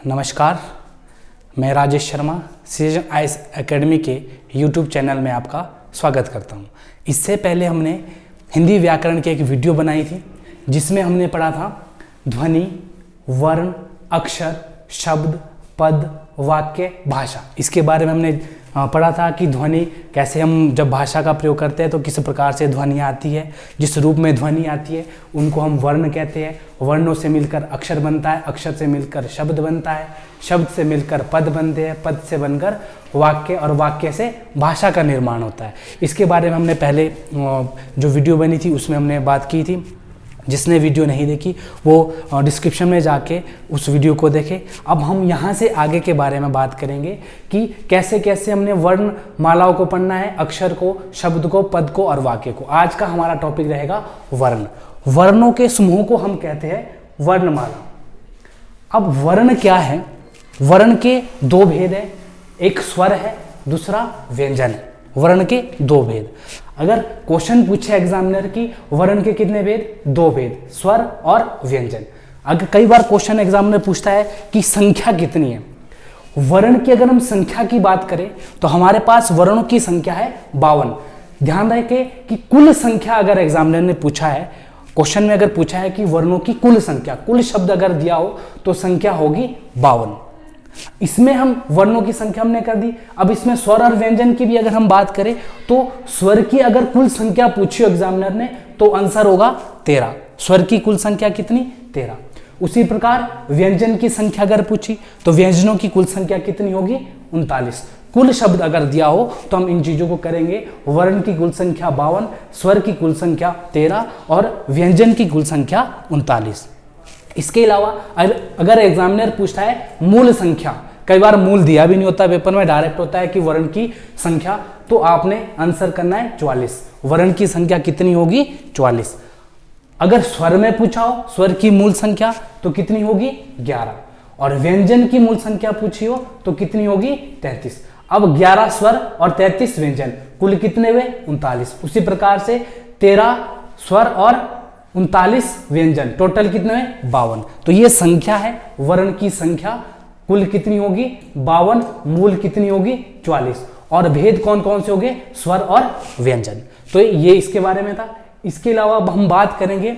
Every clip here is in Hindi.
नमस्कार, मैं Rajesh Sharma season ice academy के यूट्यूब चैनल में आपका स्वागत करता हूं। इससे पहले हमने हिंदी व्याकरण की एक वीडियो बनाई थी जिसमें हमने पढ़ा था ध्वनि, वर्ण, अक्षर, शब्द, पद, वाक्य, भाषा। इसके बारे में हमने पढ़ा था कि ध्वनि कैसे हम जब भाषा का प्रयोग करते हैं तो किस प्रकार से ध्वनि आती है, जिस रूप में ध्वनि आती है उनको हम वर्ण कहते हैं। वर्णों से मिलकर अक्षर बनता है, अक्षर से मिलकर शब्द बनता है, शब्द से मिलकर पद बनते हैं, पद से बनकर वाक्य और वाक्य से भाषा का निर्माण होता है। इसके बारे में हमने पहले जो वीडियो बनी थी उसमें हमने बात की थी। जिसने वीडियो नहीं देखी वो डिस्क्रिप्शन में जाके उस वीडियो को देखे। अब हम यहाँ से आगे के बारे में बात करेंगे कि कैसे कैसे हमने वर्ण मालाओं को पढ़ना है, अक्षर को, शब्द को, पद को और वाक्य को। आज का हमारा टॉपिक रहेगा वर्ण। वर्णों के समूह को हम कहते हैं वर्णमाला। अब वर्ण क्या है? वर्ण के दो भेद है, एक स्वर है, दूसरा व्यंजन है। वर्ण के दो भेद। अगर क्वेश्चन पूछे एग्जामिनर की वर्ण के कितने भेद? दो भेद, स्वर और व्यंजन। अगर कई बार क्वेश्चन एग्जामिनर पूछता है कि संख्या कितनी है, वर्ण की अगर हम संख्या की बात करें तो हमारे पास वर्णों की संख्या है 52। ध्यान रखें कि कुल संख्या अगर एग्जामिनर ने पूछा है, क्वेश्चन में अगर पूछा है कि वर्णों की कुल संख्या, कुल शब्द अगर दिया हो तो संख्या होगी 52। इसमें हम वर्णों की संख्या हमने कर दी। अब इसमें स्वर और व्यंजन की भी अगर हम बात करें तो स्वर की अगर कुल संख्या पूछी एग्जामिनर ने तो आंसर होगा 13। स्वर की कुल संख्या कितनी? 13। उसी प्रकार व्यंजन की संख्या अगर पूछी तो व्यंजनों की कुल संख्या कितनी होगी? 39। कुल शब्द अगर दिया हो तो हम इन चीजों को करेंगे। वर्ण की कुल संख्या 52, स्वर की कुल संख्या 13 और व्यंजन की कुल संख्या 39। इसके अलावा अगर एग्जामिनर पूछता है मूल संख्या, कई बार मूल दिया भी नहीं होता पेपर में, डायरेक्ट होता है कि वर्ण की संख्या, तो आपने आंसर करना है 44। वर्ण की संख्या कितनी होगी? 44। अगर स्वर में पूछा हो स्वर की मूल संख्या तो कितनी होगी? 11। और व्यंजन की मूल संख्या पूछी हो तो कितनी होगी? 33। अब 11 स्वर और 33 व्यंजन, कुल कितने हुए? 39। उसी प्रकार से 13 स्वर और 39 व्यंजन, टोटल कितने हैं? 52। तो ये संख्या है वर्ण की संख्या। कुल कितनी होगी? 52। मूल कितनी होगी? 44। और भेद कौन कौन से होंगे? स्वर और व्यंजन। तो ये इसके बारे में था। इसके अलावा अब हम बात करेंगे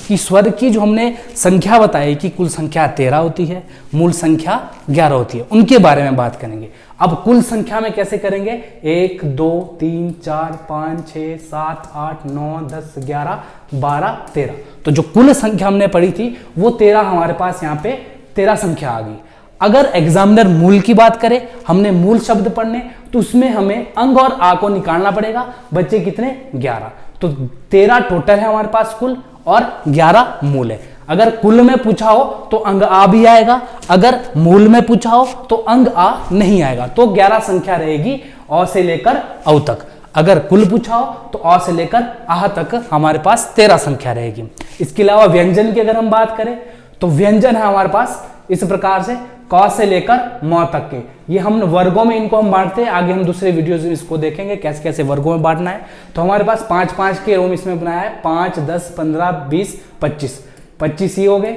कि स्वर की जो हमने संख्या बताई कि कुल संख्या 13 होती है, मूल संख्या 11 होती है, उनके बारे में बात करेंगे। अब कुल संख्या में कैसे करेंगे? 1 2 3 4 5 6 7 8 9 10 11 12 13। तो जो कुल संख्या हमने पढ़ी थी वो 13 हमारे पास यहाँ पे 13 संख्या आ गई। अगर एग्जामिनर मूल की बात करे, हमने मूल शब्द पढ़ने तो उसमें हमें अंग और आ को निकालना पड़ेगा। बच्चे कितने? 11। तो 13 टोटल है हमारे पास कुल और 11 मूल है। अगर कुल में पूछा हो तो अंग आ भी आएगा, अगर मूल में पूछा हो तो अंग आ नहीं आएगा। तो 11 संख्या रहेगी अ से लेकर औ तक। अगर कुल पूछा हो तो अ से लेकर आह तक हमारे पास 13 संख्या रहेगी। इसके अलावा व्यंजन की अगर हम बात करें तो व्यंजन है हमारे पास इस प्रकार से क से लेकर म तक के। ये हम वर्गों में इनको हम बांटते हैं, आगे हम दूसरे वीडियोज में इसको देखेंगे कैसे कैसे वर्गों में बांटना है। तो हमारे पास 5-5 के रोम इसमें बनाया है, 5 10 15 20 25। 25 ये हो गए,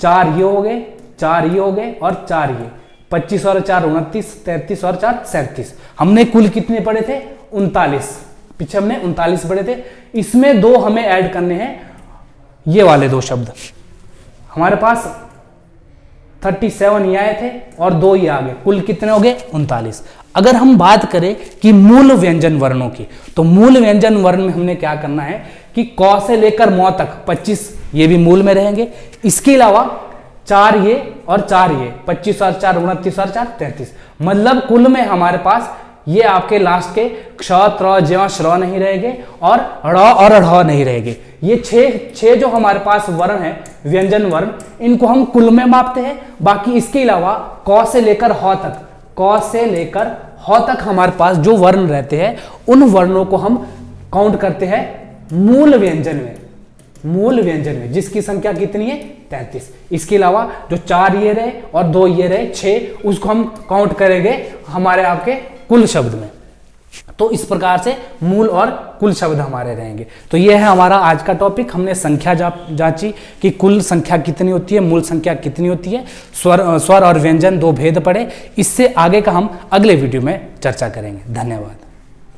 4 ये हो गए, 4 ये हो गए और 4 ये। 25 और 4 29, 33 और 4 37। हमने कुल कितने पढ़े थे? 39। पीछे हमने 39 पढ़े थे। इसमें दो हमें ऐड करने हैं, ये वाले दो शब्द। हमारे पास 37 ये आए थे और 2 ये आ गए, कुल कितने हो गए? 39। अगर हम बात करें कि मूल व्यंजन वर्णों की, तो मूल व्यंजन वर्ण में हमने क्या करना है कि क से लेकर म तक 25 ये भी मूल में रहेंगे। इसके अलावा 4 ये और 4 ये, 25 और 4 29 और 4 33। मतलब कुल में हमारे पास ये आपके लास्ट के क्ष त्र ज्य श्र नहीं रहेंगे और ड़ और ढ़ नहीं रहेंगे। ये छह जो हमारे पास वर्ण है व्यंजन वर्ण, इनको हम कुल में मापते हैं। बाकी इसके अलावा क से लेकर ह तक, क से लेकर ह तक हमारे पास जो वर्ण रहते हैं उन वर्णों को हम काउंट करते हैं मूल व्यंजन में। मूल व्यंजन में जिसकी संख्या कितनी है? 33। इसके अलावा जो 4 ये रहे और 2 ये रहे, 6, उसको हम काउंट करेंगे हमारे आपके कुल शब्द में। तो इस प्रकार से मूल और कुल शब्द हमारे रहेंगे। तो ये है हमारा आज का टॉपिक। हमने संख्या जांची कि कुल संख्या कितनी होती है, मूल संख्या कितनी होती है, स्वर और व्यंजन 2 भेद पढ़े। इससे आगे का हम अगले वीडियो में चर्चा करेंगे। धन्यवाद।